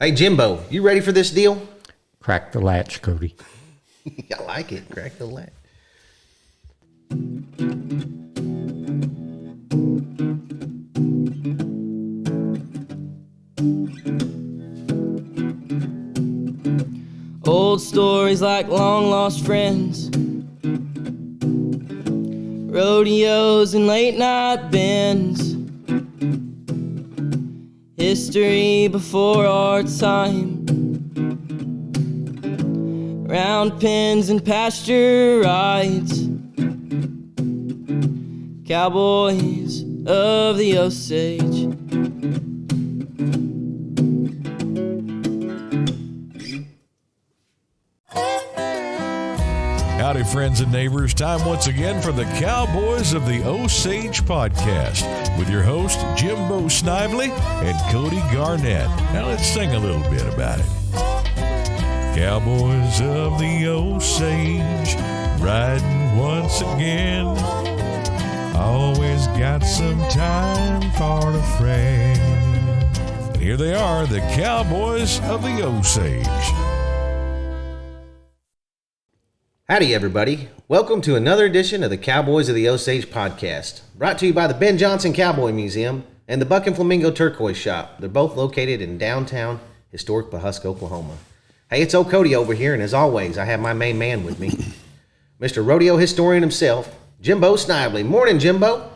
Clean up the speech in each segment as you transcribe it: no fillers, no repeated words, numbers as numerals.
Hey, Jimbo, you ready for this deal? Crack the latch, Cody. I like it. Crack the latch. Old stories like long lost friends, rodeos and late night bends, history before our time, round pens and pasture rides, cowboys of the Osage. Howdy, friends and neighbors. Time once again for the Cowboys of the Osage podcast with your host, Jimbo Snively and Cody Garnett. Now let's sing a little bit about it. Cowboys of the Osage, riding once again. Always got some time for a friend. And here they are, the Cowboys of the Osage. Howdy, everybody. Welcome to another edition of the Cowboys of the Osage podcast, brought to you by the Ben Johnson Cowboy Museum and the Buck and Flamingo Turquoise Shop. They're both located in downtown historic Pawhuska, Oklahoma. Hey, it's old Cody over here, and as always, I have my main man with me, Mr. Rodeo historian himself, Jimbo Snively. Morning, Jimbo.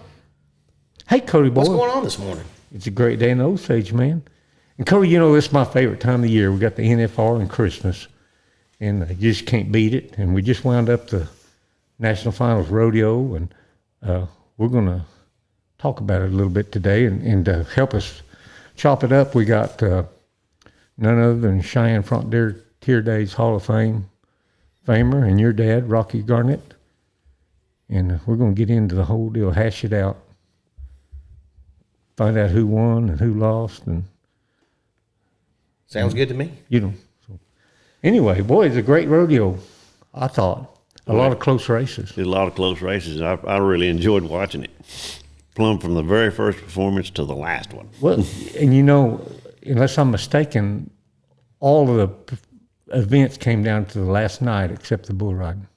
Hey, Cody boy. What's going on this morning? It's a great day in Osage, man. And Cody, you know, this is my favorite time of the year. We got the NFR and Christmas, and you just can't beat it. And we just wound up the National Finals Rodeo, and we're going to talk about it a little bit today. And to help us chop it up, we got none other than Cheyenne Frontier Days Hall of Fame famer and your dad, Rocky Garnett. And we're going to get into the whole deal, hash it out, find out who won and who lost. And Sounds good to me. you know. So anyway, boy, it's a great rodeo, I thought. A lot of close races. Did a lot of close races. I really enjoyed watching it. Plumb from the very first performance to the last one. Well, and you know, unless I'm mistaken, all of the events came down to the last night except the bull riding.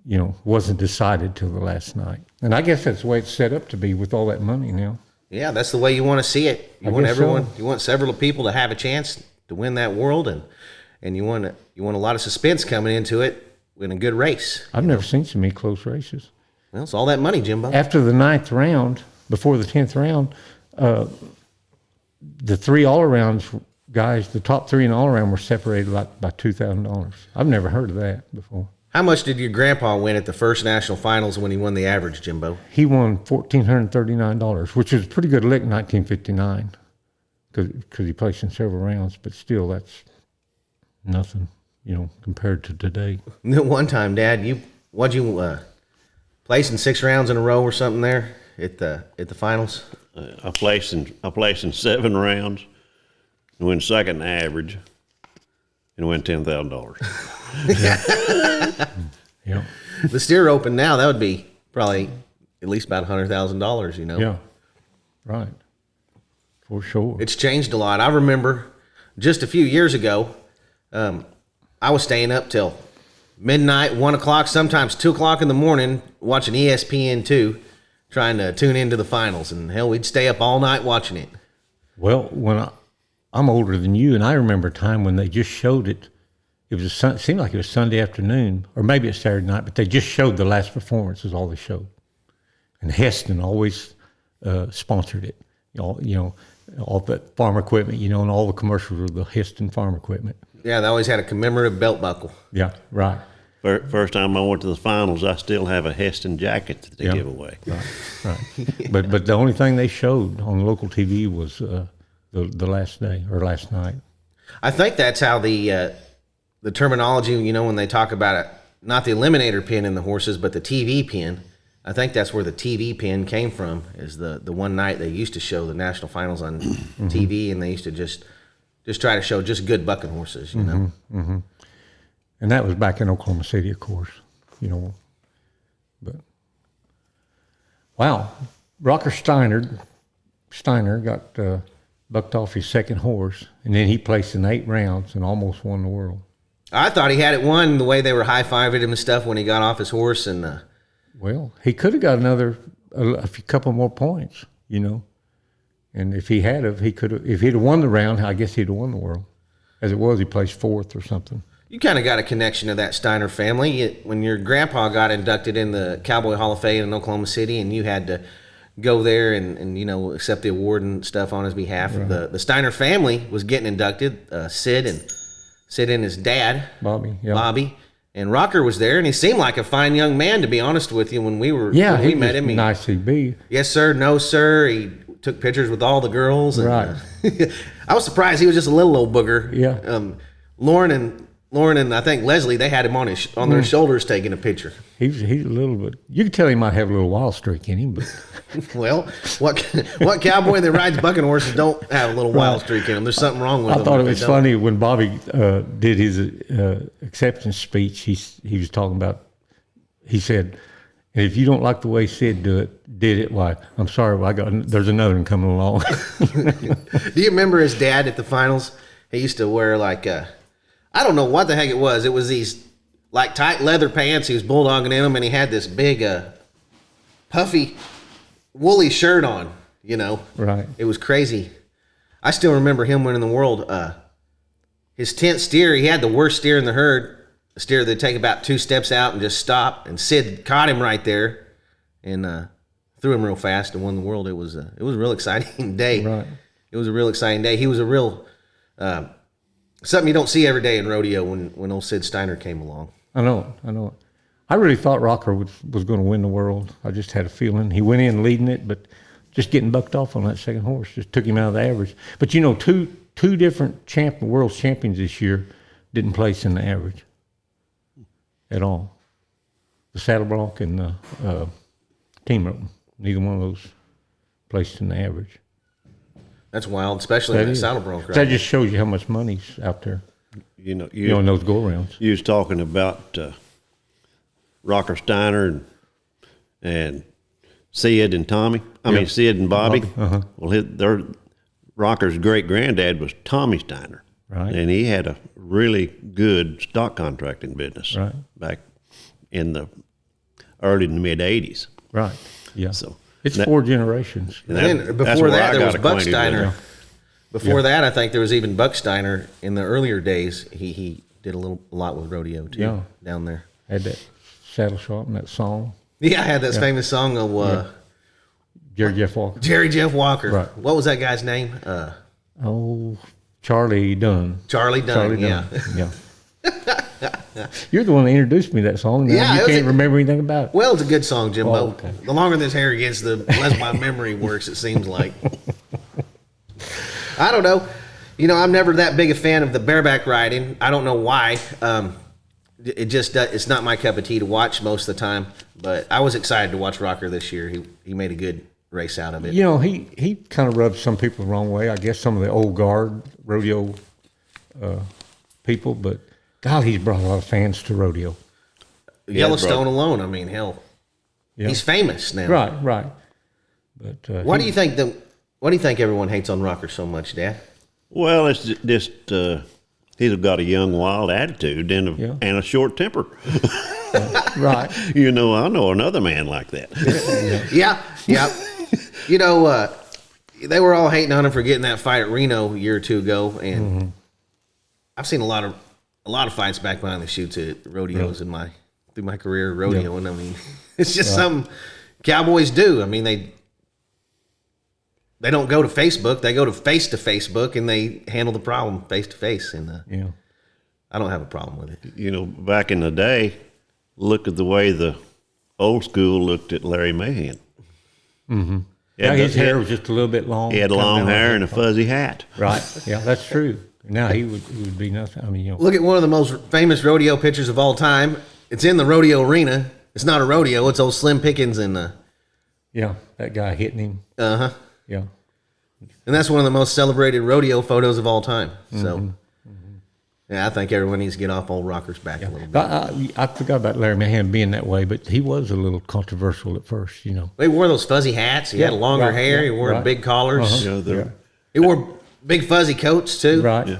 You know, wasn't decided till the last night. And I guess that's the way it's set up to be with all that money now. Yeah, that's the way you want to see it. You I want guess everyone. so. You want several people to have a chance to win that world, and you want a lot of suspense coming into it in a good race. I've never seen so many close races. Well, it's all that money, Jimbo. After the 9th round, before the 10th round, the three all-arounds guys, the top three in all-around were separated like by $2,000. I've never heard of that before. How much did your grandpa win at the first national finals when he won the average, Jimbo? He won $1,439, which was a pretty good lick in 1959 because he placed in several rounds, but still that's nothing, you know, compared to today. One time, Dad, you place in 6 rounds in a row or something there at the finals? I placed in 7 rounds and went second in average and win $10,000. Yeah. The Steer Roper now, that would be probably at least about $100,000, you know? Yeah. Right. For sure. It's changed a lot. I remember just a few years ago, I was staying up till midnight, 1 o'clock, sometimes 2 o'clock in the morning, watching ESPN2, trying to tune into the finals. And hell, we'd stay up all night watching it. Well, when I'm older than you, and I remember a time when they just showed it. It seemed like it was Sunday afternoon, or maybe it's Saturday night, but they just showed the last performance is all they showed. And Heston always sponsored it. You know, all the farm equipment, you know, and all the commercials were the Heston farm equipment. Yeah, they always had a commemorative belt buckle. Yeah, right. First time I went to the finals, I still have a Heston jacket to give away. Right. But the only thing they showed on local TV was the last day or last night. I think that's how the terminology, you know, when they talk about it, not the eliminator pin in the horses, but the TV pin. I think that's where the TV pin came from, is the one night they used to show the national finals on TV, and they used to just try to show just good bucking horses, you know. Mm-hmm. And that was back in Oklahoma City, of course, you know. But wow, Rocker Steiner got bucked off his second horse, and then he placed in 8 rounds and almost won the world. I thought he had it won the way they were high-fiving him and stuff when he got off his horse. And Well, he could have got a couple more points, you know. And if he had he could have. If he'd have won the round, I guess he'd have won the world. As it was, he placed 4th or something. you kind of got a connection to that Steiner family. When your grandpa got inducted in the Cowboy Hall of Fame in Oklahoma City, and you had to go there and you know, accept the award and stuff on his behalf. Right. The Steiner family was getting inducted. Sid and his dad, Bobby, yeah. Bobby, and Rocker was there, and he seemed like a fine young man, to be honest with you. When we met him, nice to be. Yes sir, no sir. He took pictures with all the girls. And, Right. I was surprised he was just a little old booger. Yeah. Lauren and I think Leslie, they had him on their shoulders taking a picture. He's a little bit. You can tell he might have a little wild streak in him, but Well, what cowboy that rides bucking horses don't have a little wild streak in them? There's something wrong with them. I thought it if was they don't. funny when Bobby did his acceptance speech. He was talking about. He said, "And if you don't like the way Sid did it, why? I'm sorry. There's another one coming along." Do you remember his dad at the finals? He used to wear like I don't know what the heck it was. It was these like tight leather pants. He was bulldogging in them, and he had this big puffy woolly shirt on. You know, Right. It was crazy. I still remember him winning the world. His 10th steer, he had the worst steer in the herd. A steer that'd take about 2 steps out and just stop. And Sid caught him right there and threw him real fast and won the world. It was a real exciting day. Right. It was a real exciting day. He was a real something you don't see every day in rodeo when old Sid Steiner came along. I know it. I really thought Rocker was going to win the world. I just had a feeling. He went in leading it, but just getting bucked off on that second horse just took him out of the average. But you know, two different world champions this year didn't place in the average at all. The Saddle Bronc and the Team Rope. Neither one of those placed in the average. That's wild, especially in that saddle bronc. That just shows you how much money's out there. You know, In those go-arounds. You was talking about Rocker Steiner and Sid and Tommy. I mean, Sid and Bobby. Uh-huh. Well, Rocker's great-granddad was Tommy Steiner. Right. And he had a really good stock contracting business Right. back in the early to mid-'80s. Right, yeah. So It's that- 4 generations. And then that's before where that, I there got was Buck acquainted with Steiner. him. Before that, I think there was even Buck Steiner in the earlier days. He did a lot with rodeo too, Yeah. down there. Had that saddle shop and that song. Yeah, I had that famous song of Jerry Jeff Walker. Jerry Jeff Walker. Right. What was that guy's name? Charlie Dunn. Charlie Dunn. Yeah. Yeah. You're the one that introduced me to that song. Now Yeah, it you was can't remember anything about it. Well, it's a good song, Jimbo. Oh, okay. The longer this hair gets, the less my memory works, it seems like. I don't know. You know, I'm never that big a fan of the bareback riding. I don't know why. It's not my cup of tea to watch most of the time. But I was excited to watch Rocker this year. He made a good race out of it. You know, he kind of rubs some people the wrong way. I guess some of the old guard rodeo people. But, God, he's brought a lot of fans to rodeo. Yellowstone alone, I mean, hell. Yeah. He's famous now. Right. But Why do you think everyone hates on Rocker so much, Dad? Well, it's just he's got a young, wild attitude and a short temper. Right. You know, I know another man like that. Yeah. You know, they were all hating on him for getting that fight at Reno a year or two ago, and I've seen a lot of fights back behind the chutes at rodeos through my career rodeoing. I mean, it's just something cowboys do. I mean, they don't go to Facebook; they go to Facebook, and they handle the problem face to face. And I don't have a problem with it. You know, back in the day, look at the way the old school looked at Larry Mahan. Mm-hmm. Yeah, his hair was just a little bit long. He had long hair and a fuzzy hat. Right. Yeah, that's true. Now he would be nothing. I mean, you know. Look at one of the most famous rodeo pictures of all time. It's in the rodeo arena. It's not a rodeo. It's old Slim Pickens and Yeah, that guy hitting him. Uh-huh. Yeah. And that's one of the most celebrated rodeo photos of all time. So, yeah, I think everyone needs to get off old Rocker's back a little bit. I forgot about Larry Mahan being that way, but he was a little controversial at first, you know. He wore those fuzzy hats. He had longer hair. He wore big collars. You know, He wore Big fuzzy coats too. Right, Yeah.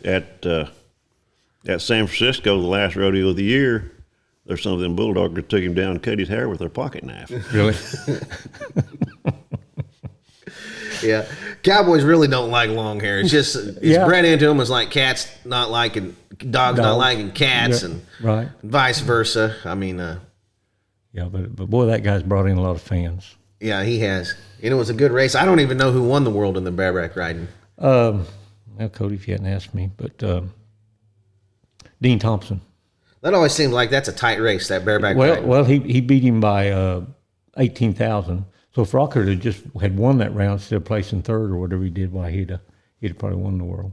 right. At San Francisco, the last rodeo of the year, there's some of them bulldogs that took him down and cut his hair with their pocket knife. Really? Yeah, cowboys really don't like long hair. It's just it's bred into them as like cats not liking dogs not liking cats, Yeah, and right. vice versa. I mean, Yeah, but boy, that guy's brought in a lot of fans. yeah, he has. And it was a good race. I don't even know who won the world in the bareback riding. Now, Cody, if you hadn't asked me, but Dean Thompson. That always seems like that's a tight race. That bareback riding. Well, he beat him by 18,000. So if Rocker had just had won that round, instead of placing third or whatever he did, why he'd probably won the world.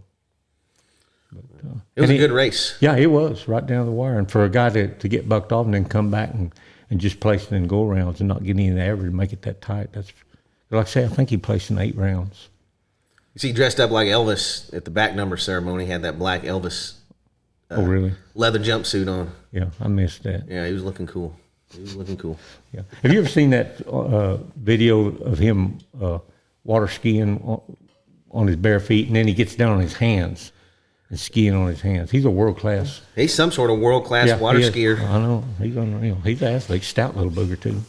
But, it was a good race. Yeah, it was right down the wire. And for a guy to get bucked off and then come back and just place it in go rounds and not get any of the average, make it that tight. That's like I say. I think he placed in 8 rounds. You see, dressed up like Elvis at the back number ceremony. He had that black Elvis Oh, really? leather jumpsuit on. Yeah, I missed that. Yeah, he was looking cool. Yeah. Have you ever seen that video of him water skiing on his bare feet, and then he gets down on his hands and skiing on his hands? He's a world class. He's some sort of world class water he is. skier. I know. He's unreal. He's an athlete, stout little booger too.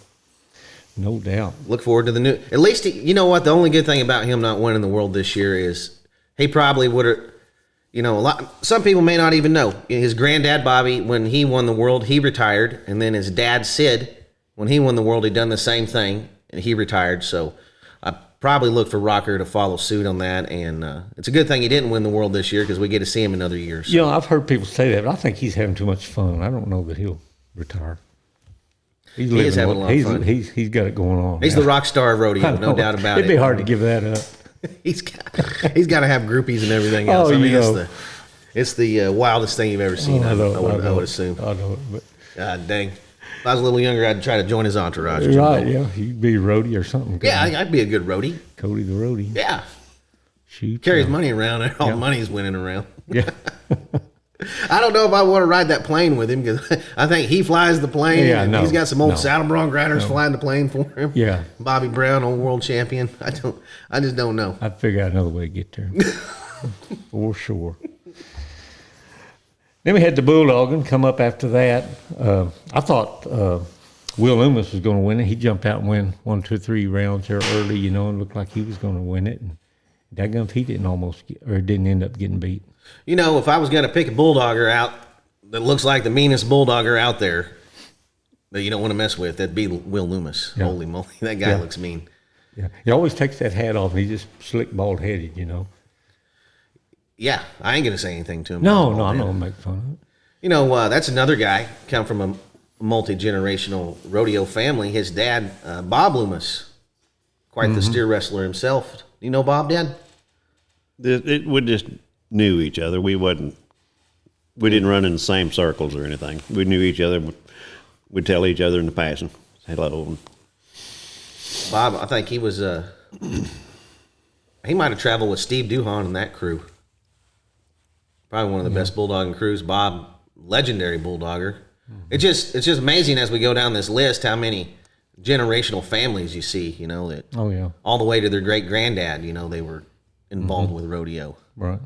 No doubt. Look forward to the new. At least you know what? The only good thing about him not winning the world this year is he probably would have. You know, some people may not even know. His granddad, Bobby, when he won the world, he retired. And then his dad, Sid, when he won the world, he done the same thing, and he retired. So I probably look for Rocker to follow suit on that. And it's a good thing he didn't win the world this year because we get to see him another year. So. You know, I've heard people say that, but I think he's having too much fun. I don't know that he'll retire. He is having a lot of fun. He's got it going on. He's now. the rock star of rodeo, no doubt about it. It'd be hard to give that up. He's got to have groupies and everything else. Oh, I mean, you know. it's the wildest thing you've ever seen. I would assume. I know it, but God dang. If I was a little younger, I'd try to join his entourage. right, yeah, he'd be a roadie or something. Yeah, I'd be a good roadie. Cody the roadie. Yeah. Shoot, Carries money around, and all the money's winning around. Yeah, I don't know if I want to ride that plane with him because I think he flies the plane. Yeah, and no, he's got some old no. saddle bronc riders flying the plane for him. Yeah. Bobby Brown, old world champion. I just don't know. I'd figure out another way to get there for sure. Then we had the bulldogging come up after that. I thought Will Loomis was going to win it. He jumped out and win 1, 2, 3 rounds there early, you know, and looked like he was going to win it. And daggum, he didn't end up getting beat. You know, if I was going to pick a bulldogger out that looks like the meanest bulldogger out there that you don't want to mess with, that'd be Will Loomis. Yeah. Holy moly, that guy looks mean. Yeah, he always takes that hat off and he's just slick, bald headed, you know. Yeah, I ain't going to say anything to him. No, I'm not gonna make fun of it. You know, that's another guy, come from a multi-generational rodeo family. His dad, Bob Loomis, quite the steer wrestler himself. You know Bob, Dad? We just knew each other. We didn't run in the same circles or anything. We knew each other. We'd tell each other in the passing, hello. Bob, I think he was, he might have traveled with Steve Duhon and that crew. Probably one of the best bulldogging crews. Bob, legendary bulldogger. It's just amazing as we go down this list how many generational families you see, you know, that Oh, yeah. all the way to their great granddad, you know, they were involved with rodeo. Right.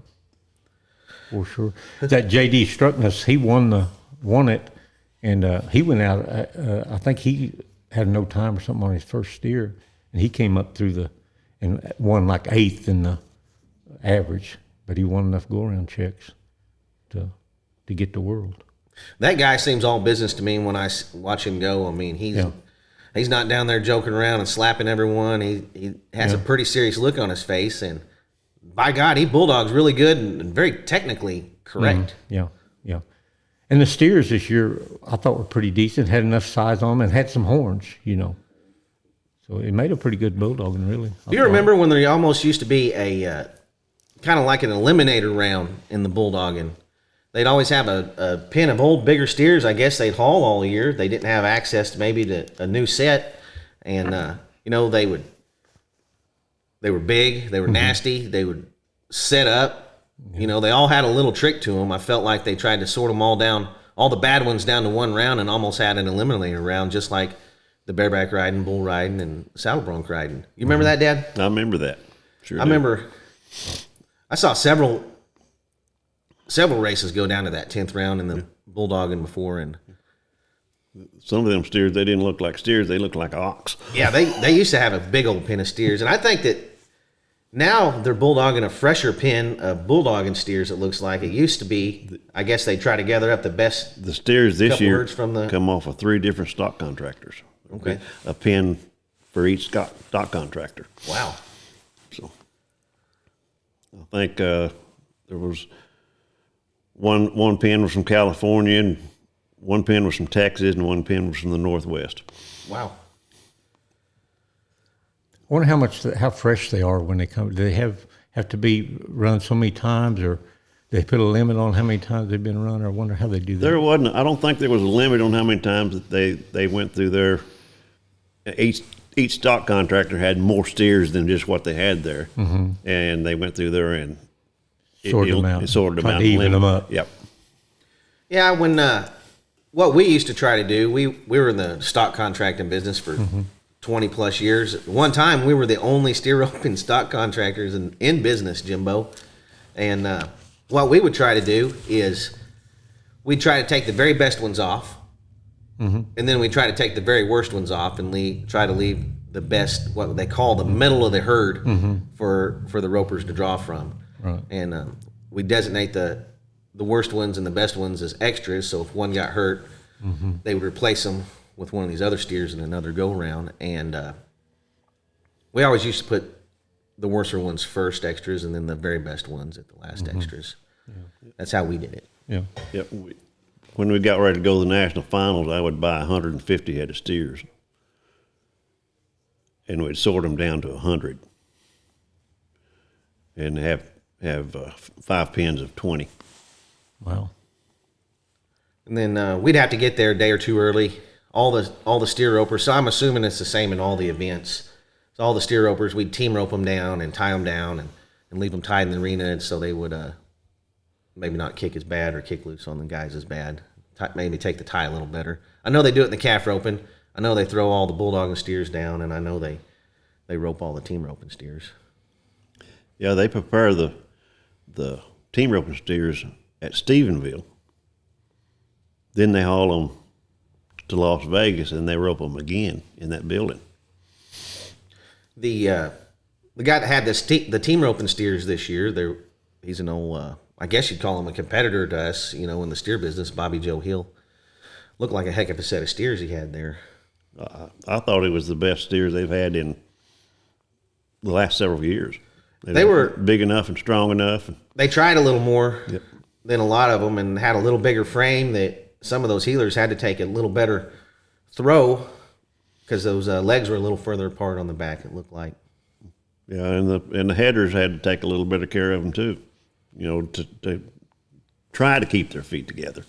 For sure. That J.D. Struckness, he won it, and he went out. I think he had no time or something on his first steer, and he came up through and won like 8th in the average, but he won enough go-around checks to get the world. That guy seems all business to me when I watch him go. I mean, he's not down there joking around and slapping everyone. He has a pretty serious look on his face, and by God, he bulldogs really good and very technically correct. Yeah. And the steers this year, I thought were pretty decent, had enough size on them, and had some horns, you know. So it made a pretty good bulldogging, really. Do you remember when there almost used to be a kind of like an eliminator round in the bulldogging? They'd always have a pen of old, bigger steers. I guess they'd haul all year. They didn't have access to maybe to a new set, and you know they were big, they were nasty, they would set up. You know, they all had a little trick to them. I felt like they tried to sort them all down, all the bad ones down to one round, and almost had an eliminator round, just like the bareback riding, bull riding, and saddle bronc riding. You remember that, Dad? I remember that. Sure. I remember I saw several races go down to that 10th round in the bulldogging before, and Some of them steers, they didn't look like steers. They looked like ox. yeah, they used to have a big old pen of steers, and I think that now they're bulldogging a fresher pen of bulldogging steers. It looks like it used to be. I guess they try to gather up the best. The steers this Couple year herds from the- come off of 3 different stock contractors. Okay. A pen for each stock contractor. Wow. So I think there was one pen was from California, and one pen was from Texas, and one pen was from the Northwest. Wow. I wonder how fresh they are when they come. Do they have to be run so many times, or they put a limit on how many times they've been run? Or I wonder how they do that. There wasn't. I don't think there was a limit on how many times that they went through there. Each stock contractor had more steers than just what they had there, and they went through there and Sorted them out. It sorted them Tried out, to even them up. Yep. Yeah, when what we used to try to do, we were in the stock contracting business for 20 plus years. At one time, we were the only steer roping stock contractors in business, Jimbo. And what we would try to do is we'd try to take the very best ones off, and then we try to take the very worst ones off and try to leave the best, what they call the middle of the herd, for the ropers to draw from. Right. And we designate the worst ones and the best ones as extras. So if one got hurt, they would replace them with one of these other steers in another go round. And we always used to put the worser ones first extras, and then the very best ones at the last extras. Yeah. That's how we did it. Yeah. Yep. When we got ready to go to the national finals, I would buy 150 head of steers, and we'd sort them down to 100, and have 5 pens of 20. Wow. And then we'd have to get there a day or two early. All the steer ropers. So I'm assuming it's the same in all the events. So all the steer ropers, we'd team rope them down and tie them down and leave them tied in the arena, so they would maybe not kick as bad or kick loose on the guys as bad. Maybe take the tie a little better. I know they do it in the calf roping. I know they throw all the bulldogging steers down, and I know they rope all the team roping steers. Yeah, they prepare the team roping steers at Stephenville. Then they haul them to Las Vegas, and they rope them again in that building. The guy that had the team roping steers this year, he's an old, I guess you'd call him a competitor to us, in the steer business, Bobby Joe Hill. Looked like a heck of a set of steers he had there. I thought it was the best steers they've had in the last several years. They were big enough and strong enough. They tried a little more than a lot of them, and had a little bigger frame. That some of those healers had to take a little better throw because those legs were a little further apart on the back. It looked like. Yeah, and the headers had to take a little bit of care of them too, to try to keep their feet together.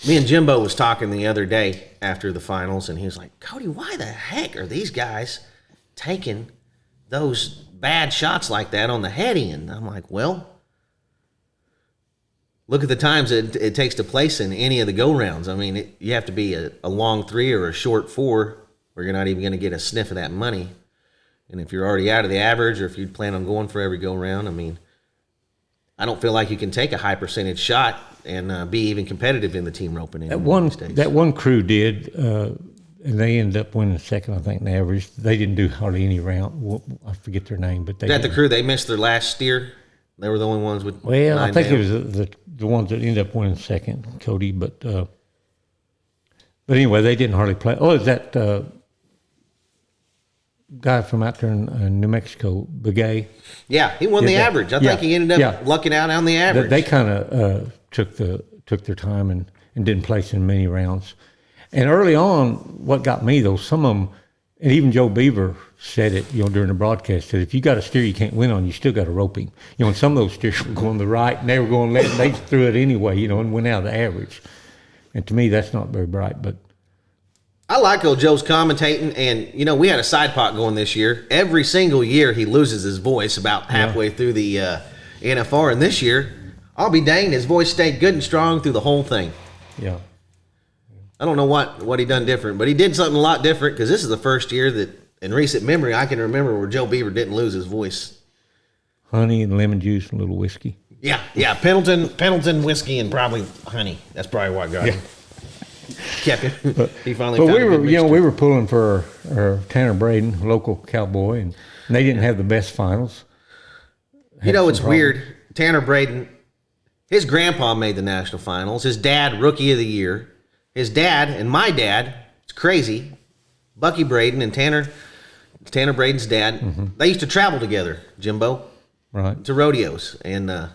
Me and Jimbo was talking the other day after the finals, and he was like, "Cody, why the heck are these guys taking those bad shots like that on the head end?" I'm like, well, look at the times it takes to place in any of the go-rounds. I mean, you have to be a long 3 or a short 4, or you're not even going to get a sniff of that money. And if you're already out of the average, or if you plan on going for every go-round, I mean, I don't feel like you can take a high percentage shot and be even competitive in the team roping. That one crew did, and they ended up winning second, I think, in the average. They didn't do hardly any round. I forget their name, but they. That the crew, they missed their last steer. They were the only ones with. Well, I think down. it was the ones that ended up winning second, Cody. But anyway, they didn't hardly play. Oh, is that guy from out there in New Mexico, Begay? Yeah, he won the average. I think he ended up lucking out on the average. They kind of took their time and didn't place in many rounds. And early on, what got me though, some of them, and even Joe Beaver said it, during the broadcast, said if you got a steer you can't win on, you still got to rope him. And some of those steers were going to the right, and they were going left, and they threw it anyway, and went out of the average. And to me, that's not very bright. But I like old Joe's commentating, and we had a side pot going this year. Every single year he loses his voice about halfway through the NFR, and this year, I'll be danged, his voice stayed good and strong through the whole thing. Yeah. I don't know what he done different, but he did something a lot different, because this is the first year that in recent memory I can remember where Joe Beaver didn't lose his voice honey and lemon juice and a little whiskey. Yeah. Pendleton whiskey and probably honey. That's probably what got him. Kept it. He finally. But found we a were, good you know, mixture. we were pulling for our Tanner Braden, local cowboy, and they didn't have the best finals. You know, Had it's some problems. weird. Tanner Braden, his grandpa made the national finals. His dad, rookie of the year. His dad and my dad, it's crazy. Bucky Braden and Tanner Braden's dad, they used to travel together, Jimbo, Right. to rodeos. And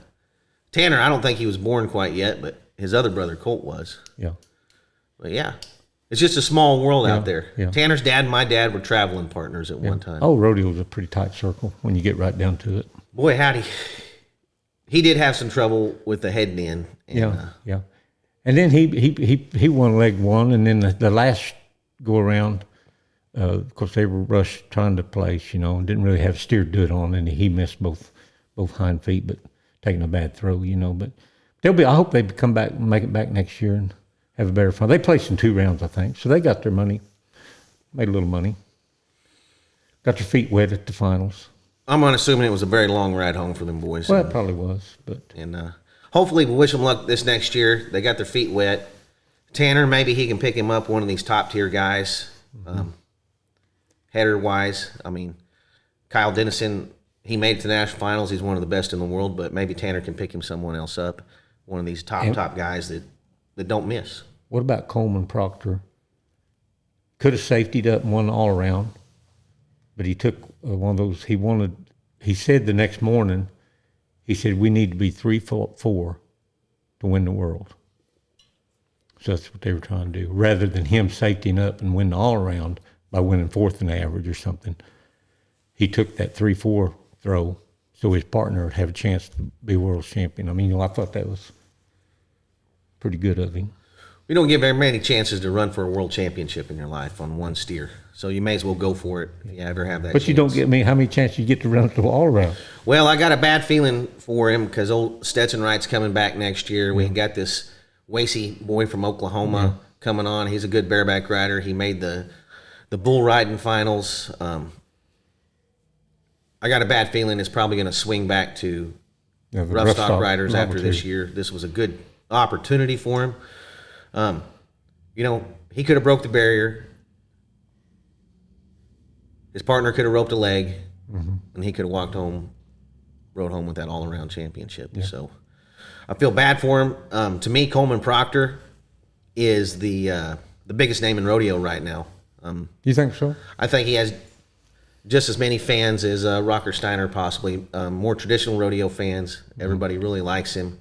Tanner, I don't think he was born quite yet, but his other brother, Colt, was. Yeah. But yeah, it's just a small world Yeah, out there. yeah. Tanner's dad and my dad were traveling partners at one time. Oh, rodeo's a pretty tight circle when you get right down to it. Boy, howdy. He did have some trouble with the head in. And, Yeah, yeah. And then he won leg one, and then the last go around, of course they were rushed trying to place, you know, and didn't really have steer do it on, and he missed both hind feet, but taking a bad throw, you know. But I hope they come back and make it back next year and have a better fun. They placed in 2 rounds, I think, so they got their money, made a little money, got their feet wet at the finals. I'm unassuming it was a very long ride home for them boys. Well, it probably was, but And hopefully we wish them luck this next year. They got their feet wet. Tanner, maybe he can pick him up, one of these top-tier guys, header-wise. I mean, Kyle Dennison, he made it to the national finals. He's one of the best in the world, but maybe Tanner can pick him someone else up, one of these top guys that don't miss. what about Coleman Proctor? Could have safetied up and won all around, but he took one of those. He said the next morning, he said, we need to be 3-4 to win the world. So that's what they were trying to do. Rather than him safetying up and winning all around by winning 4th in the average or something, he took that 3-4 throw so his partner would have a chance to be world champion. I mean, you know, I thought that was pretty good of him. We don't get very many chances to run for a world championship in your life on one steer, so you may as well go for it if you ever have that But chance. you don't get me how many chances you get to run the all around. Well, I got a bad feeling for him because old Stetson Wright's coming back next year. We got this Wasey boy from Oklahoma coming on. He's a good bareback rider. He made the bull riding finals. I got a bad feeling it's probably going to swing back to The rough stock riders novelty. after this year. This was a good opportunity for him. You know, he could have broke the barrier. His partner could have roped a leg, and he could have rode home with that all-around championship. Yeah. So I feel bad for him. To me, Coleman Proctor is the biggest name in rodeo right now. You think so? I think he has just as many fans as Rocker Steiner, possibly. More traditional rodeo fans. Everybody really likes him.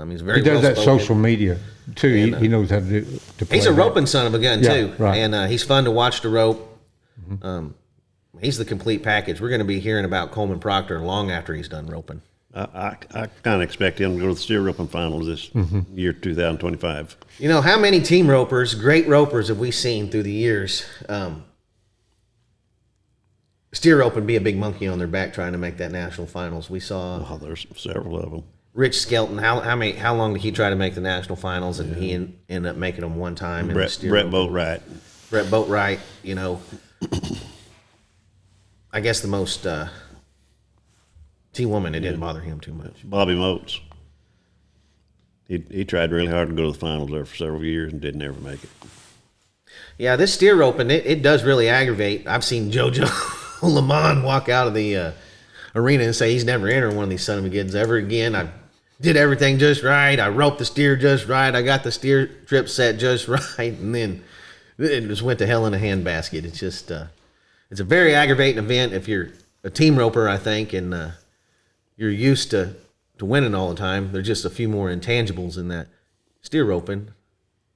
He's very He does that well-spoken. social media too. And, He knows how to play. He's a that. roping son of a gun Yeah, too, right. and he's fun to watch to rope. He's the complete package. We're going to be hearing about Coleman Proctor long after he's done roping. I kind of expect him to go to the steer roping finals this year 2025. You know, how many team ropers, great ropers, have we seen through the years? Steer roping be a big monkey on their back trying to make that national finals. We saw Oh, there's several of them. Rich Skelton. How long did he try to make the national finals, and he ended up making them one time? in the Brett steer roping. Boatwright. Brett Boatwright, you know, I guess the most T-woman, it didn't bother him too much. Bobby Moats. He tried really hard to go to the finals there for several years and didn't ever make it. Yeah, this steer roping, it does really aggravate. I've seen JoJo Lamont walk out of the arena and say he's never entered one of these son of a kids ever again. I did everything just right. I roped the steer just right. I got the steer trip set just right. And then it just went to hell in a handbasket. It's just, it's a very aggravating event if you're a team roper, I think, and you're used to winning all the time. There's just a few more intangibles in that steer roping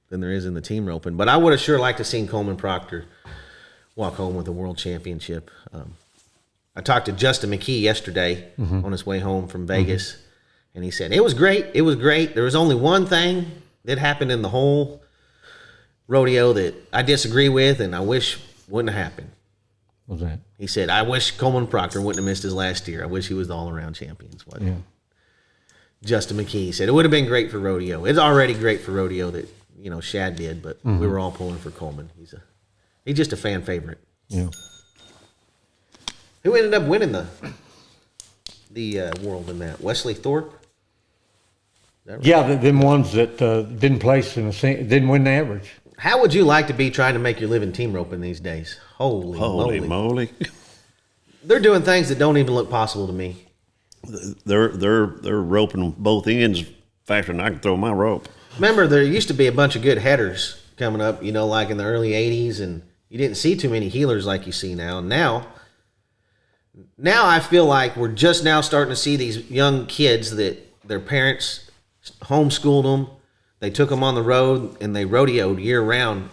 than there is in the team roping. But I would have sure liked to have seen Coleman Proctor walk home with a world championship. I talked to Justin McKee yesterday on his way home from Vegas, and he said, it was great. It was great. There was only one thing that happened in the whole rodeo that I disagree with and I wish wouldn't have happened. What was that? He said, I wish Coleman Proctor wouldn't have missed his last year. I wish he was the all-around champion. Yeah. Justin McKee said, it would have been great for rodeo. It's already great for rodeo that, you know, Shad did, but we were all pulling for Coleman. He's just a fan favorite. Yeah. Who ended up winning the the world in that? Wesley Thorpe? Is that right? Yeah, them ones that didn't place in didn't win the average. How would you like to be trying to make your living team roping these days? Holy moly. They're doing things that don't even look possible to me. They're roping both ends faster than I can throw my rope. Remember, there used to be a bunch of good headers coming up, like in the early 80s, and you didn't see too many heelers like you see now. Now I feel like we're just now starting to see these young kids that their parents homeschooled them. They took them on the road, and they rodeoed year-round,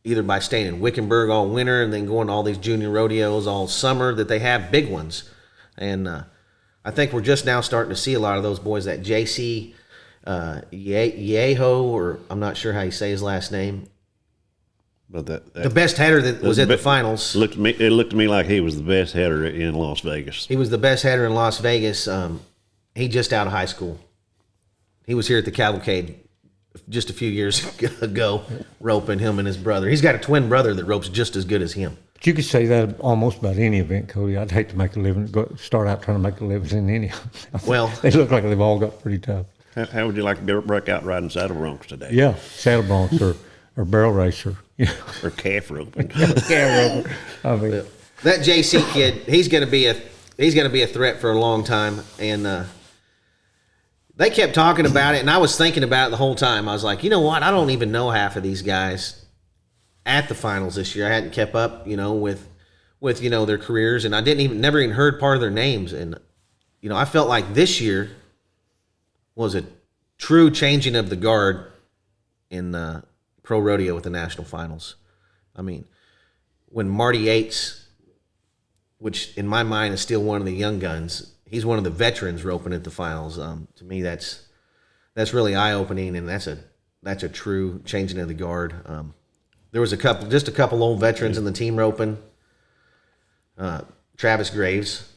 either by staying in Wickenburg all winter and then going to all these junior rodeos all summer that they have big ones. And I think we're just now starting to see a lot of those boys, that J.C. Yeho, or I'm not sure how you say his last name. But the best header that was at the finals. It looked to me like he was the best header in Las Vegas. He was the best header in Las Vegas. He just out of high school. He was here at the Cavalcade just a few years ago, roping, him and his brother. He's got a twin brother that ropes just as good as him. But you could say that almost about any event, Cody. I'd hate to make a living, start out trying to make a living in any. Well, they look like they've all got pretty tough. How would you like to break out riding saddle broncs today? Yeah, saddle broncs or barrel racer. Or calf roping. Calf roper. I mean, that JC kid, he's going to be a threat for a long time, and they kept talking about it, and I was thinking about it the whole time. I was like, you know what? I don't even know half of these guys at the finals this year. I hadn't kept up, with their careers, and I never even heard part of their names. And I felt like this year was a true changing of the guard in pro rodeo with the national finals. I mean, when Marty Yates, which in my mind is still one of the young guns, he's one of the veterans roping at the finals. To me, that's really eye-opening, and that's a true changing of the guard. There was a couple old veterans in the team roping. Travis Graves,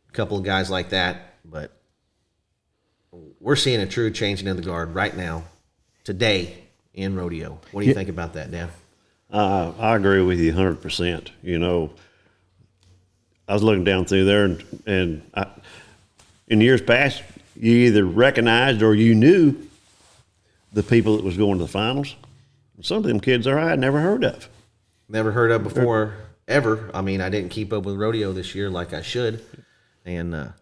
a couple of guys like that, but we're seeing a true changing of the guard right now, today in rodeo. What do you think about that, Dan? I agree with you 100%. I was looking down through there, and in years past, you either recognized or you knew the people that was going to the finals. Some of them kids I had never heard of. Never heard of before, ever. I mean, I didn't keep up with rodeo this year like I should. And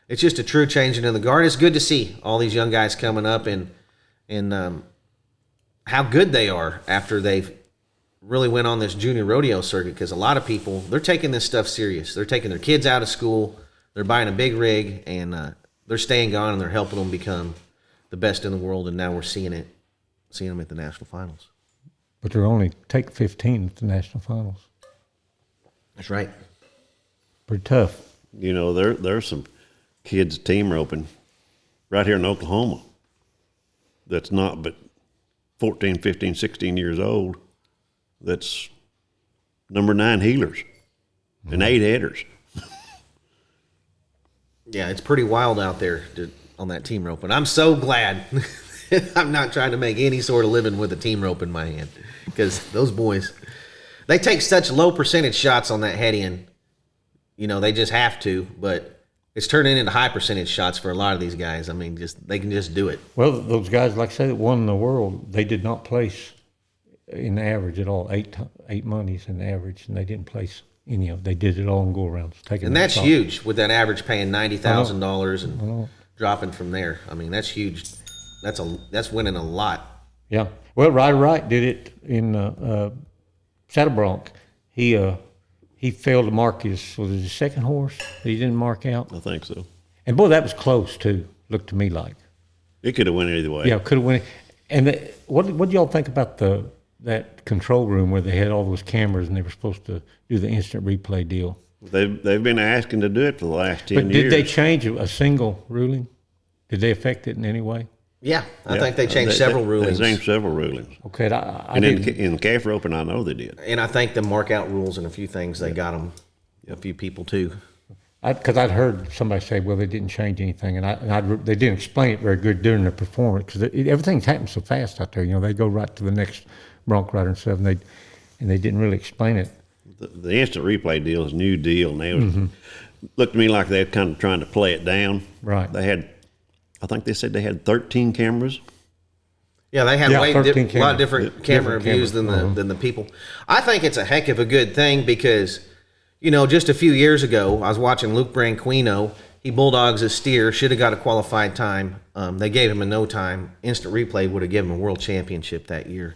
it's just a true changing of the guard. It's good to see all these young guys coming up and how good they are after they've really went on this junior rodeo circuit, because a lot of people, they're taking this stuff serious. They're taking their kids out of school, they're buying a big rig, and they're staying gone, and they're helping them become the best in the world. And now we're seeing them at the national finals. But they're only take 15 at the national finals. That's right. Pretty tough. There's some kids team roping right here in Oklahoma that's not but 14, 15, 16 years old. That's number 9 heelers and 8 headers. Yeah, it's pretty wild out there on that team rope. And I'm so glad I'm not trying to make any sort of living with a team rope in my hand, because those boys, they take such low percentage shots on that head end. They just have to, but it's turning into high percentage shots for a lot of these guys. I mean, they can just do it. Well, those guys, like I say, that won the world, they did not place in the average at all. Eight monies in the average, and they didn't place any of it. They did it all in go-arounds. And that's huge, with that average paying $90,000 and dropping from there. I mean, that's huge. That's winning a lot. Yeah. Well, Ryder Wright did it in Saddle Bronc. He failed to mark was it his second horse that he didn't mark out? I think so. And boy, that was close too. Looked to me like it could have went either way. Yeah, could have went. And what did y'all think about that control room where they had all those cameras and they were supposed to do the instant replay deal? They've been asking to do it for the last 10 years. But did they change a single ruling? Did they affect it in any way? Yeah, I think they changed several rulings. They changed several rulings. Okay, in calf roping, I know they did. And I think the mark out rules and a few things, they got them, a few people too. Because I'd heard somebody say, well, they didn't change anything, and they didn't explain it very good during the performance, because everything's happening so fast out there. They go right to the next bronc rider and stuff, and they didn't really explain it. The instant replay deal is a new deal, and looked to me like they were kind of trying to play it down. Right. I think they said they had 13 cameras. Yeah, they had Yeah, a 13 lot of different camera different views cameras. than the people. I think it's a heck of a good thing because, just a few years ago, I was watching Luke Branquino. He bulldogs a steer, should have got a qualified time. They gave him a no time. Instant replay would have given him a world championship that year.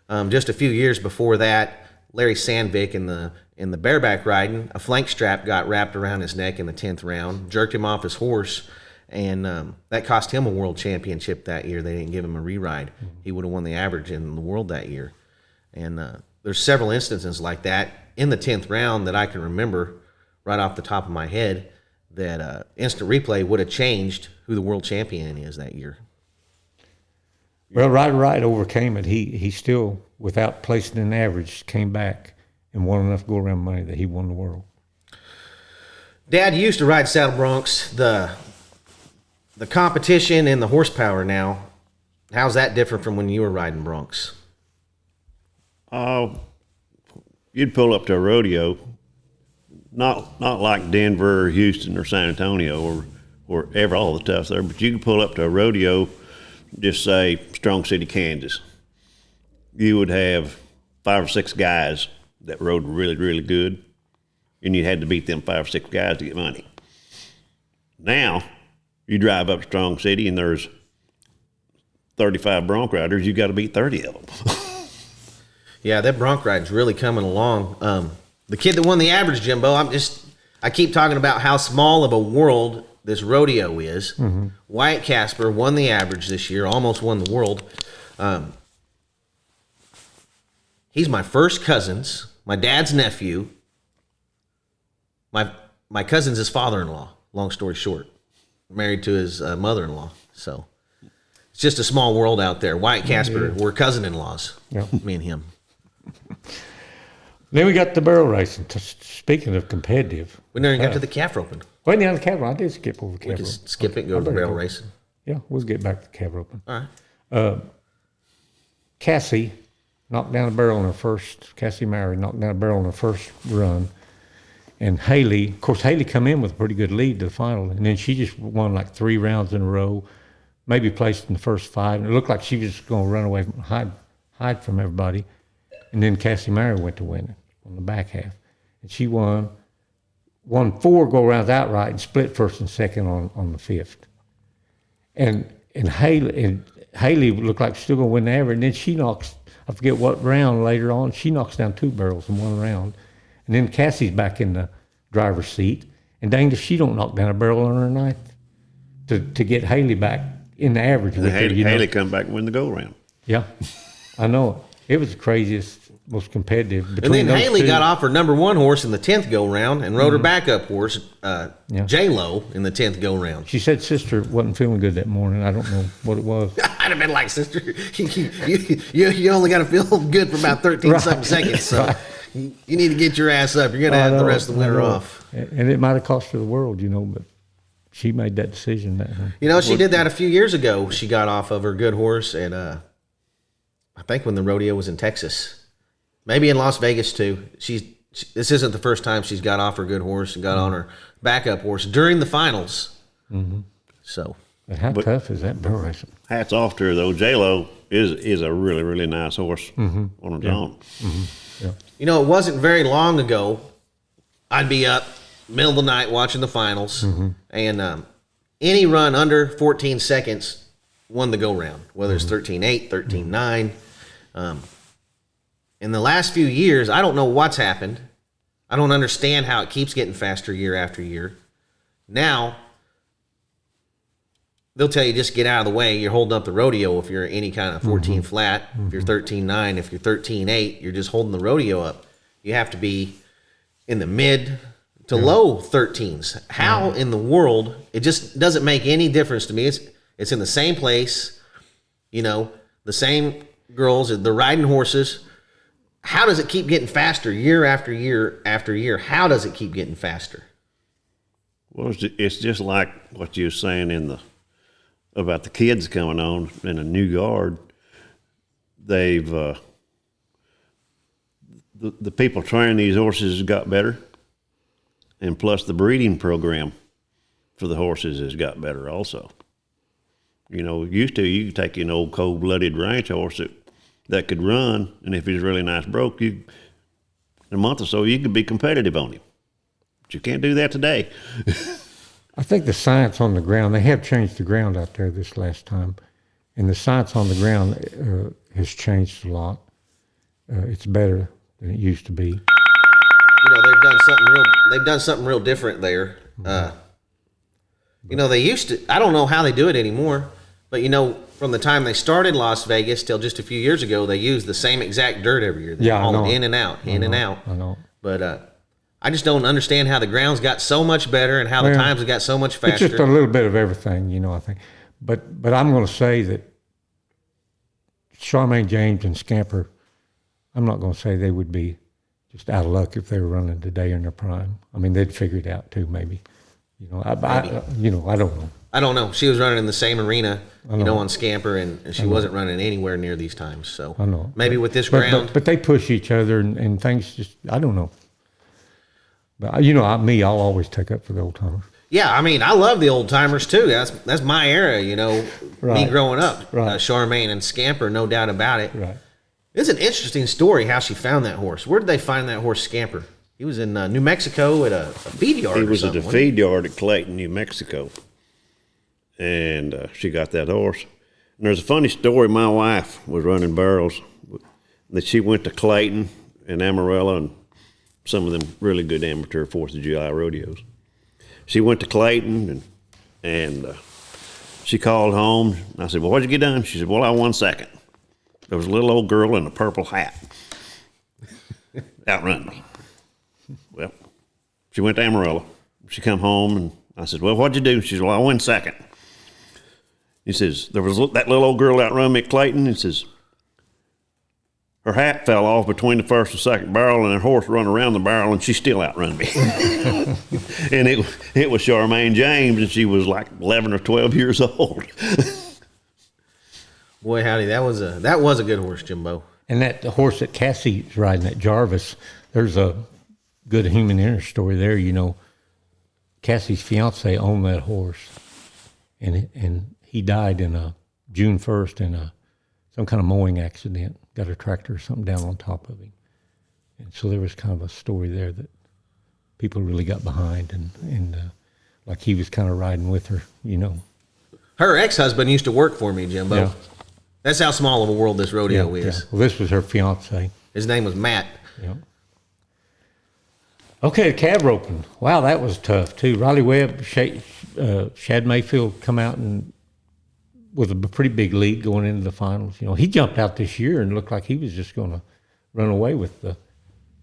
Just a few years before that, Larry Sandvik in the bareback riding, a flank strap got wrapped around his neck in the 10th round, jerked him off his horse, and that cost him a world championship that year. They didn't give him a re-ride. He would have won the average in the world that year. And there's several instances like that in the 10th round that I can remember right off the top of my head that instant replay would have changed who the world champion is that year. Well, Right overcame it. He still, without placing an average, came back and won enough go-around money that he won the world. Dad, you used to ride saddle broncs. The competition and the horsepower now, how's that different from when you were riding broncs? You'd pull up to a rodeo, not like Denver or Houston or San Antonio or ever all the stuff there, but you could pull up to a rodeo, just say Strong City, Kansas. You would have 5 or 6 guys that rode really, really good, and you had to beat them 5 or 6 guys to get money. Now, you drive up to Strong City and there's 35 bronc riders, you got to beat 30 of them. Yeah, that bronc ride's really coming along. The kid that won the average, Jimbo, I keep talking about how small of a world this rodeo is. Mm-hmm. Wyatt Casper won the average this year, almost won the world. He's my first cousin's, my dad's nephew. My cousin's his father-in-law, long story short. Married to his mother-in-law. So it's just a small world out there. Wyatt Casper, we're cousin-in-laws, me and him. Then we got the barrel racing. Speaking of competitive. We never got to the calf roping. Well, yeah, the calf roping. I did skip over calf We roping. can skip it and go to the barrel racing. Yeah, we'll get back to calf roping. All right. Cassie knocked down a barrel in her first, Cassie Mary knocked down a barrel in her first run. And Haley, of course, Haley come in with a pretty good lead to the final. And then she just won like 3 rounds in a row, maybe placed in the first 5. And it looked like she was going to run away from, hide from everybody. And then Cassie Mary went to win it on the back half. And she won 4 go-rounds outright and split first and second on the 5th. And Haley looked like she's still going to win the average. And then she knocks, I forget what round later on, she knocks down 2 barrels in 1 round. And then Cassie's back in the driver's seat. And dang if she don't knock down a barrel on her 9th to get Haley back in the average. And Haley come back and win the go-round. Yeah, I know. It was the craziest, most competitive. And then Haley got off her number 1 horse in the 10th go-round and rode her backup horse, J-Lo, in the 10th go-round. She said sister wasn't feeling good that morning. I don't know what it was. I'd have been like, sister, you only got to feel good for about 13-something seconds, so you need to get your ass up. You're going to have the rest of the winter off. And it might have cost her the world, but she made that decision. She did that a few years ago. She got off of her good horse, and I think when the rodeo was in Texas, maybe in Las Vegas too. This isn't the first time she's got off her good horse and got on her backup horse during the finals. Mm-hmm. So, but how tough is that barrel racing? Hats off to her though. J-Lo is a really, really nice horse on its own. Mm-hmm. Yeah. It wasn't very long ago. I'd be up middle of the night watching the finals, and any run under 14 seconds won the go-round, whether it's 13-8, 13-9. In the last few years, I don't know what's happened. I don't understand how it keeps getting faster year after year. Now, they'll tell you just get out of the way. You're holding up the rodeo if you're any kind of 14 flat. If you're 13-9, if you're 13-8, you're just holding the rodeo up. You have to be in the mid to low 13s. How in the world? It just doesn't make any difference to me. It's in the same place, the same girls, they're riding horses. How does it keep getting faster year after year after year? How does it keep getting faster? Well, it's just like what you were saying about the kids coming on in a new guard. They've the people training these horses got better, And plus the breeding program for the horses has got better also. You know, used to, you could take an old cold-blooded ranch horse that could run, and if he's really nice broke, in a month or so, you could be competitive on him. But you can't do that today. I think the science on the ground, they have changed the ground out there this last time, and the science on the ground has changed a lot. It's better than it used to be. You know, they've done something real different there. You know, they used to, I don't know how they do it anymore, but you know, from the time they started Las Vegas till just a few years ago, they used the same exact dirt every year. They hauled in and out, in and out. I know. But I just don't understand how the grounds got so much better and how the times have got so much faster. It's just a little bit of everything, you know, I think. But I'm going to say that Charmaine James and Scamper, I'm not going to say they would be just out of luck if they were running today in their prime. I mean, they'd figure it out too, maybe. You know, I don't know. I don't know. She was running in the same arena, you know, on Scamper, and she wasn't running anywhere near these times. So I know. Maybe with this ground. But they push each other, and things just, I don't know. But, you know, I'll always take up for the old timers. Yeah, I mean, I love the old timers too. That's my era, you know, me growing up. Right. Charmaine and Scamper, no doubt about it. Right. It's an interesting story how she found that horse. Where did they find that horse, Scamper? He was in New Mexico at a feed yard. He was or at a something, feed yard at Clayton, New Mexico. And she got that horse. And there's a funny story. My wife was running barrels. That she went to Clayton and Amarillo and some of them really good amateur 4th of July rodeos. She went to Clayton and she called home. And I said, well, what'd you get done? She said, well, I won second. There was a little old girl in a purple hat outrunning me. Well, she went to Amarillo. She come home, and I said, well, what'd you do? She said, well, I won second. He says, there was that little old girl outrun me at Clayton. He says, her hat fell off between the first and second barrel, and her horse run around the barrel, and she still outrun me. And it was Charmaine James, and she was like 11 or 12 years old. Boy, howdy, that was a good horse, Jimbo. And that horse that Cassie's riding, that Jarvis, there's a good human interest story there. You know, Cassie's fiance owned that horse, and he died in June 1st in some kind of mowing accident. Got a tractor or something down on top of him, and so there was kind of a story there that people really got behind, and like he was kind of riding with her. You know, Her ex-husband used to work for me, Jimbo. Yeah. That's how small of a world this rodeo is. Yeah. Well, this was her fiance. His name was Matt. Yeah. Okay, the cab roping. Wow, that was tough too. Riley Webb, Shad Mayfield come out and with a pretty big lead going into the finals. You know, he jumped out this year and looked like he was just going to run away with the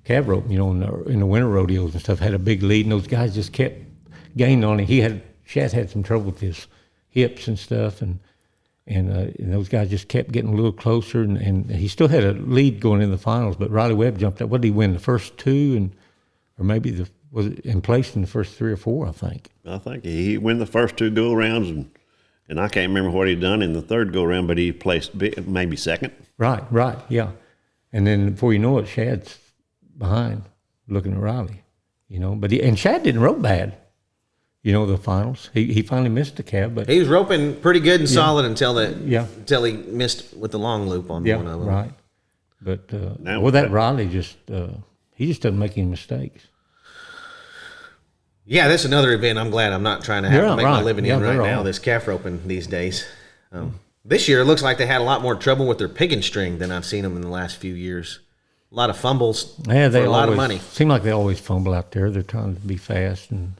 cab rope. You know, in the winter rodeos and stuff, had a big lead, and those guys just kept gaining on him. Shad had some trouble with his hips and stuff, and those guys just kept getting a little closer, and he still had a lead going in the finals. But Riley Webb jumped out. What did he win? The first two, or maybe was it in place in the first 3 or 4? I think. I think he won the first 2 go-arounds, and I can't remember what he'd done in the third go-around, but he placed maybe second. Right, yeah. And then before you know it, Shad's behind, looking at Riley. You know, and Shad didn't rope bad. You know, the finals. He finally missed the cab, but He was roping pretty good and solid until he missed with the long loop on one of them. right. But Now- that Riley just he just doesn't make any mistakes. Yeah, that's another event I'm glad I'm not trying to have to make my right. living Yeah, in right they're now, all- this calf roping these days. This year, it looks like they had a lot more trouble with their picking string than I've seen them in the last few years. A lot of fumbles Yeah, for a lot of money. Seem like they always fumble out there. They're trying to be fast and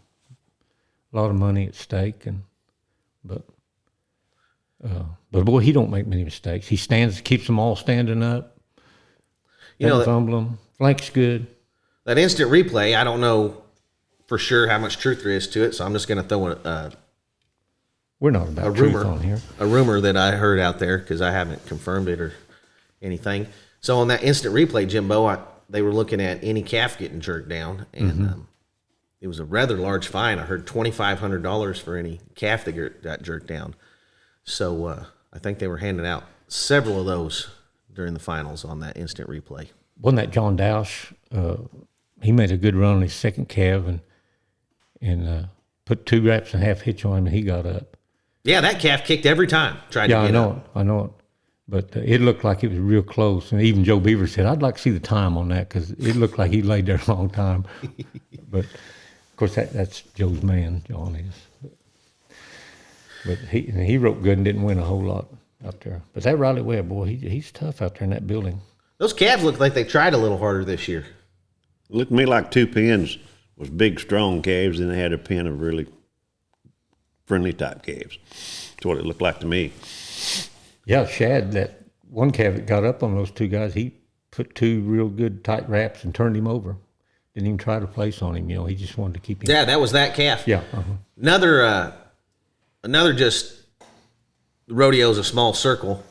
a lot of money at stake. But boy, he don't make many mistakes. He keeps them all standing up. You know, Doesn't fumble them. Flank's good. that instant replay, I don't know for sure how much truth there is to it, so I'm just going to throw We're not about a truth rumor on here. a rumor that I heard out there because I haven't confirmed it or anything. So on that instant replay, Jimbo, they were looking at any calf getting jerked down, and it was a rather large fine. I heard $2,500 for any calf that got jerked down. So I think they were handing out several of those during the finals on that instant replay. Wasn't that John Dowsh? He made a good run on his second calf, and and put 2 wraps and a half hitch on him, and he got up. Yeah, that calf kicked every time. Tried to get up. I know it. But it looked like it was real close. And even Joe Beaver said, I'd like to see the time on that because it looked like he laid there a long time. But, of course, that's Joe's man, John is. But he roped good and didn't win a whole lot out there. But that Riley Webb, boy, he's tough out there in that building. Those calves look like they tried a little harder this year. It looked to me like 2 pins was big, strong calves, and they had a pin of really friendly type calves. That's what it looked like to me. Yeah, Shad, that one calf that got up on those 2 guys, he put 2 real good tight wraps and turned him over. Didn't even try to place on him, he just wanted to keep him. Yeah, that was that calf. Yeah. Another just rodeo's a small circle.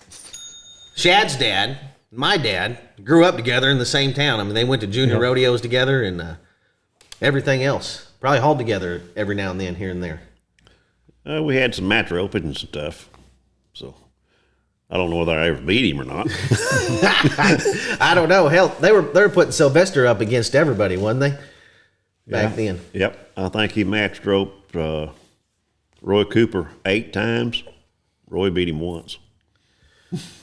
Shad's dad, my dad, grew up together in the same town. I mean, they went to junior rodeos together and everything else. Probably hauled together every now and then here and there. We had some match roping and stuff, so I don't know whether I ever beat him or not. I don't know. Hell, they were putting Sylvester up against everybody, wasn't they? Back then. Yep. I think he matched roped Roy Cooper 8 times. Roy beat him once.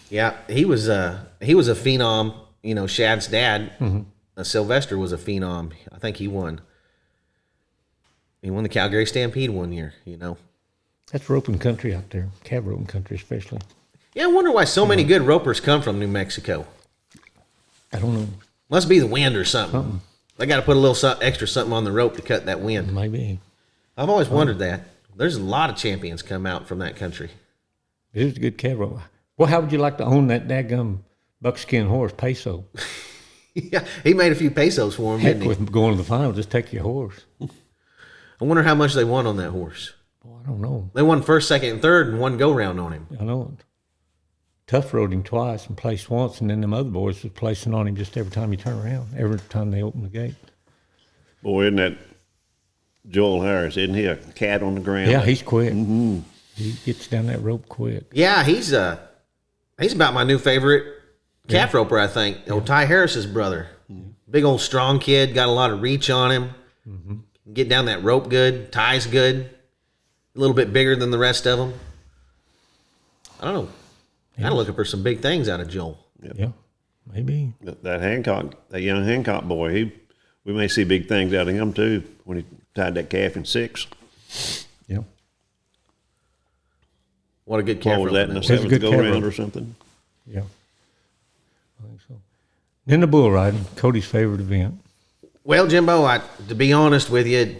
Yeah, he was a phenom. Shad's dad, Sylvester, was a phenom. I think he won. He won the Calgary Stampede one year. That's roping country out there, calf roping country especially. Yeah, I wonder why so many good ropers come from New Mexico. I don't know. Must be the wind or something. They got to put a little extra something on the rope to cut that wind. Maybe. I've always wondered that. There's a lot of champions come out from that country. It is a good calf rope. Well, how would you like to own that daggum buckskin horse, Peso? Yeah, he made a few pesos for him, didn't he? With going to the final, just take your horse. I wonder how much they won on that horse. Oh, I don't know. They won first, second, and third, and one go-round on him. I know it. Tough rode him twice and placed once, and then them other boys was placing on him just every time he turned around, every time they opened the gate. Boy, isn't that Joel Harris? Isn't he a cat on the ground? Yeah, he's quick. Mm-hmm. He gets down that rope quick. Yeah, he's about my new favorite calf roper, I think. Old Ty Harris's brother. Mm-hmm. Big old strong kid, got a lot of reach on him. Mm-hmm. Get down that rope good. Ty's good. A little bit bigger than the rest of them. I don't know. Kind of looking for some big things out of Joel. Yep. Yeah, maybe. That young Hancock boy, we may see big things out of him too when he tied that calf in 6. Yeah. What a good calf. What was that, in the 7th go-round or something? Yeah, I think so. Then the bull riding, Cody's favorite event. Well, Jimbo, to be honest with you,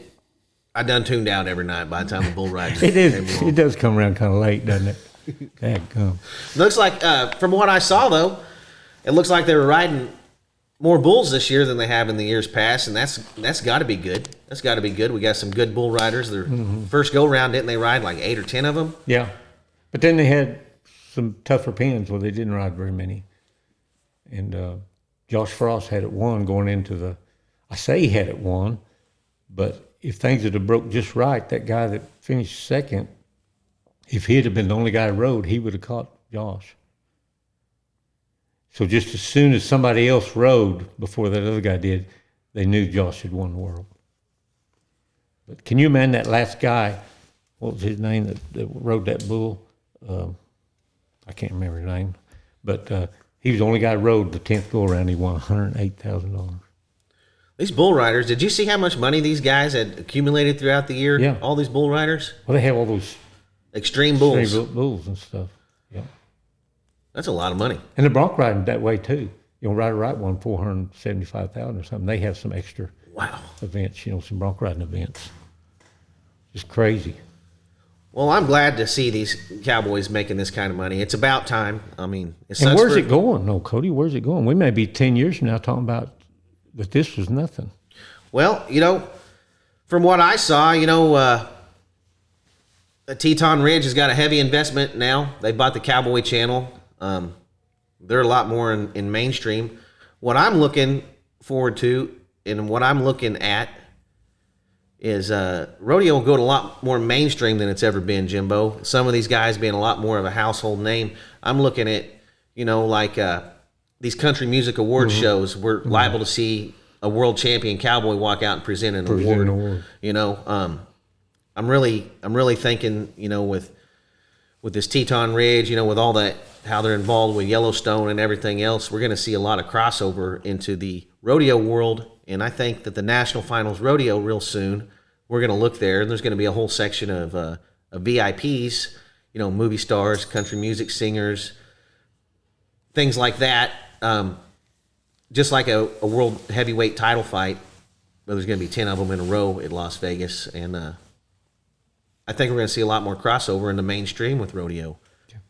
I done tuned out every night by the time the bull riding. It does come around kind of late, doesn't it? Looks like, from what I saw, though, it looks like they were riding more bulls this year than they have in the years past, and that's got to be good. That's got to be good. We got some good bull riders. Their first go-round, didn't they ride like 8 or 10 of them? Yeah. But then they had some tougher pins where they didn't ride very many. And Josh Frost had it won going into the – I say he had it won, but if things had broke just right, that guy that finished second, if he'd have been the only guy who rode, he would have caught Josh. So just as soon as somebody else rode before that other guy did, they knew Josh had won the world. But can you imagine that last guy, what was his name that rode that bull? I can't remember his name. But he was the only guy who rode the 10th go-around. He won $108,000. These bull riders, did you see how much money these guys had accumulated throughout the year? Yeah. All these bull riders? Well, they have all those extreme bulls. Bulls and stuff. Yeah. That's a lot of money. And the bronc riding that way too. Ryder Wright won $475,000 or something. They have some extra events, some bronc riding events. Just crazy. Well, I'm glad to see these cowboys making this kind of money. It's about time. I mean, and where's it going? No, Cody, where's it going? We may be 10 years from now talking about that this was nothing. Well, from what I saw, Teton Ridge has got a heavy investment now. They bought the Cowboy Channel. They're a lot more in mainstream. What I'm looking forward to and what I'm looking at is rodeo will go to a lot more mainstream than it's ever been, Jimbo. Some of these guys being a lot more of a household name. I'm looking at, like these country music award shows. We're liable to see a world champion cowboy walk out and present an award. You know, I'm really thinking, you know, with this Teton Ridge, you know, with all that, how they're involved with Yellowstone and everything else, we're going to see a lot of crossover into the rodeo world. And I think that the National Finals Rodeo real soon, we're going to look there, and there's going to be a whole section of VIPs, you know, movie stars, country music singers, things like that. Just like a world heavyweight title fight, but there's going to be 10 of them in a row at Las Vegas. And I think we're going to see a lot more crossover in the mainstream with rodeo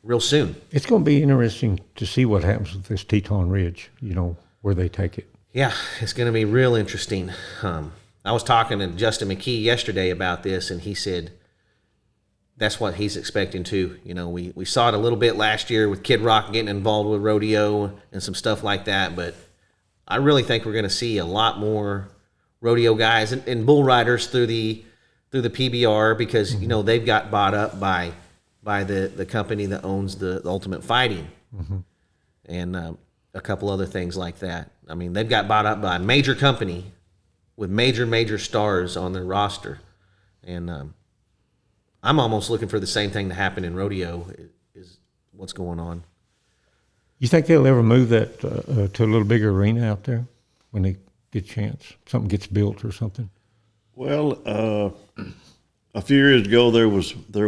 real soon. It's going to be interesting to see what happens with this Teton Ridge, you know, where they take it. Yeah, it's going to be real interesting. I was talking to Justin McKee yesterday about this, and he said that's what he's expecting too. You know, we saw it a little bit last year with Kid Rock getting involved with rodeo and some stuff like that, but I really think we're going to see a lot more rodeo guys and bull riders through the PBR because, you know, they've got bought up by the company that owns the Ultimate Fighting and a couple other things like that. I mean, they've got bought up by a major company with major stars on their roster. And I'm almost looking for the same thing to happen in rodeo is what's going on. You think they'll ever move that to a little bigger arena out there when they get a chance? Something gets built or something? Well, a few years ago there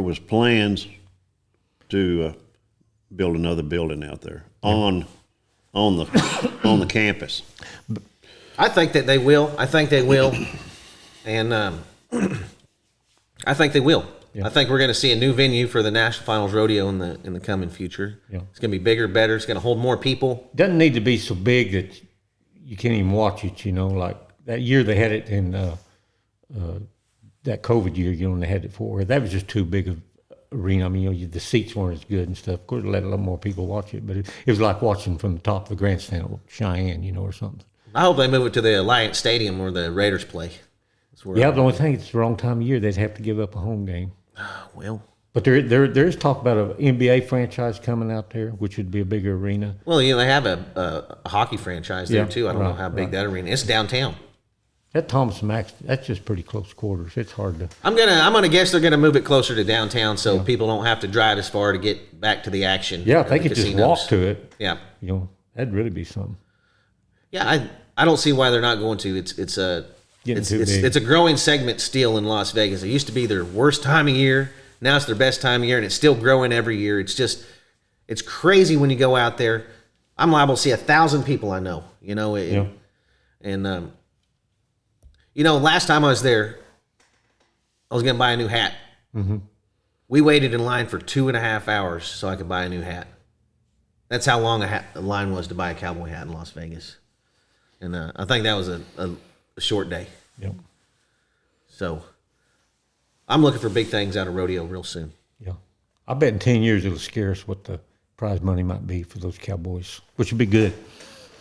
was plans to build another building out there on the campus. I think that they will. I think they will, and I think they will. Yeah. I think we're going to see a new venue for the National Finals Rodeo in the coming future. Yeah. It's going to be bigger, better. It's going to hold more people. Doesn't need to be so big that you can't even watch it. You know, like that year they had it in that COVID year. You know, when they had it for that was just too big of arena. I mean, you know, the seats weren't as good and stuff. Of course, let a lot more people watch it, but it was like watching from the top of the grandstand of Cheyenne, you know, or something. I hope they move it to the Alliance Stadium where the Raiders play. Yeah, the only thing, it's the wrong time of year. They'd have to give up a home game. Well, but there is talk about an NBA franchise coming out there, which would be a bigger arena. Well, you know, they have a hockey franchise there too. I don't know how big that arena is. It's downtown. That Thomas Max, that's just pretty close quarters. It's hard to. I'm gonna guess they're gonna move it closer to downtown so people don't have to drive as far to get back to the action. Yeah, if they could just walk to it. Yeah, you know, that'd really be something. Yeah, I don't see why they're not going to. It's a growing segment still in Las Vegas. It used to be their worst time of year. Now it's their best time of year, and it's still growing every year. It's crazy when you go out there. I'm liable to see 1,000 people I know, you know. And you know, last time I was there, I was going to buy a new hat. Mm-hmm. We waited in line for 2.5 hours so I could buy a new hat. That's how long a line was to buy a cowboy hat in Las Vegas. And I think that was a short day. Yep. So I'm looking for big things out of rodeo real soon. Yeah. I bet in 10 years it'll scare us what the prize money might be for those cowboys, which would be good.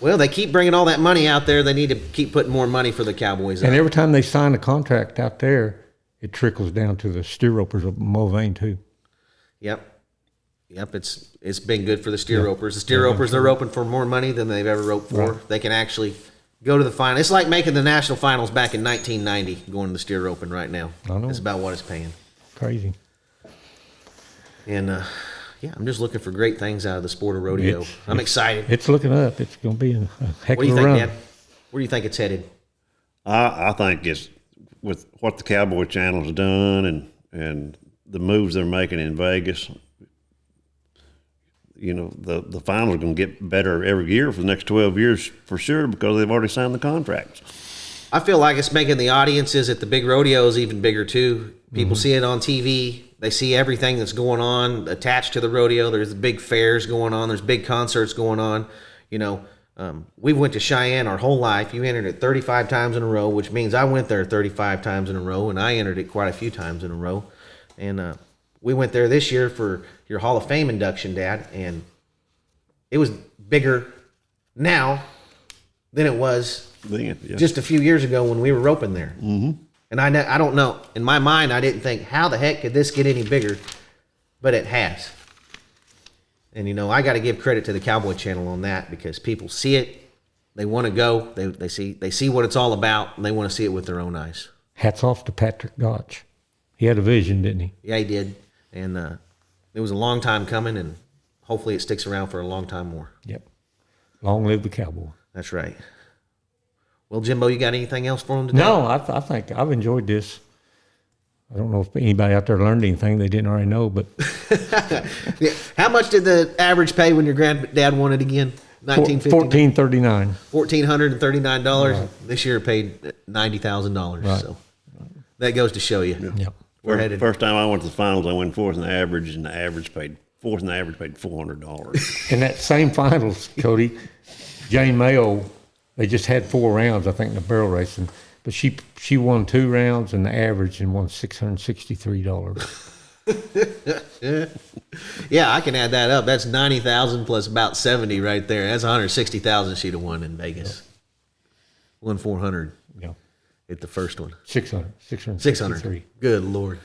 Well, they keep bringing all that money out there. They need to keep putting more money for the Cowboys. And every time they sign a contract out there, it trickles down to the steer ropers of Mulvane too. Yep. It's been good for the steer ropers. The steer ropers, they're roping for more money than they've ever roped for. Right. They can actually go to the final. It's like making the national finals back in 1990, going to the steer roping right now. I know. It's about what it's paying. Crazy. And I'm just looking for great things out of the sport of rodeo. I'm excited. It's looking up. It's going to be a heck of a run. What do you think, Dad? Where do you think it's headed? I think it's with what the Cowboy Channel's done and the moves they're making in Vegas. You know, the finals are going to get better every year for the next 12 years for sure because they've already signed the contracts. I feel like it's making the audiences at the big rodeos even bigger too. People see it on TV. They see everything that's going on attached to the rodeo. There's big fairs going on. There's big concerts going on. You know, we went to Cheyenne our whole life. You entered it 35 times in a row, which means I went there 35 times in a row, and I entered it quite a few times in a row. And we went there this year for your Hall of Fame induction, Dad, and it was bigger now than it was just a few years ago when we were roping there. Mm-hmm. And I don't know. In my mind, I didn't think, how the heck could this get any bigger? But it has. And, you know, I got to give credit to the Cowboy Channel on that because people see it. they want to go. They see what it's all about, and they want to see it with their own eyes. Hats off to Patrick Gotch. He had a vision, didn't he? Yeah, he did. And it was a long time coming, and hopefully it sticks around for a long time more. Yep. Long live the cowboy. That's right. Well, Jimbo, you got anything else for him today? No, I think I've enjoyed this. I don't know if anybody out there learned anything they didn't already know, but Yeah. How much did the average pay when your granddad won it again? $1,439. $1,439. Right. This year it paid $90,000. Right. So that goes to show you. Yep. We're headed. First time I went to the finals, I went fourth in the average, and the average paid $400. In that same finals, Cody, Jane Mayo, they just had 4 rounds, I think, in the barrel racing, but she won 2 rounds and the average and won $663. Yeah, I can add that up. That's 90,000 plus about 70 right there. That's 160,000 she'd have won in Vegas. Won 400 Yeah, at the first one. 600. 600. Good Lord.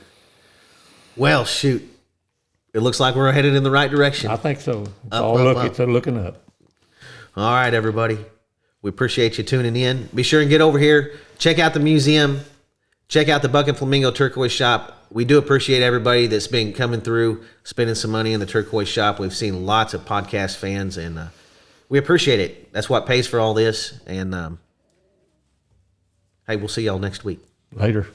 Well, shoot. It looks like we're headed in the right direction. I think so. Up. It's looking up. All right, everybody. We appreciate you tuning in. Be sure and get over here. Check out the museum. Check out the Buck and Flamingo Turquoise Shop. We do appreciate everybody that's been coming through, spending some money in the Turquoise Shop. We've seen lots of podcast fans, and we appreciate it. That's what pays for all this. And, hey, we'll see y'all next week. Later.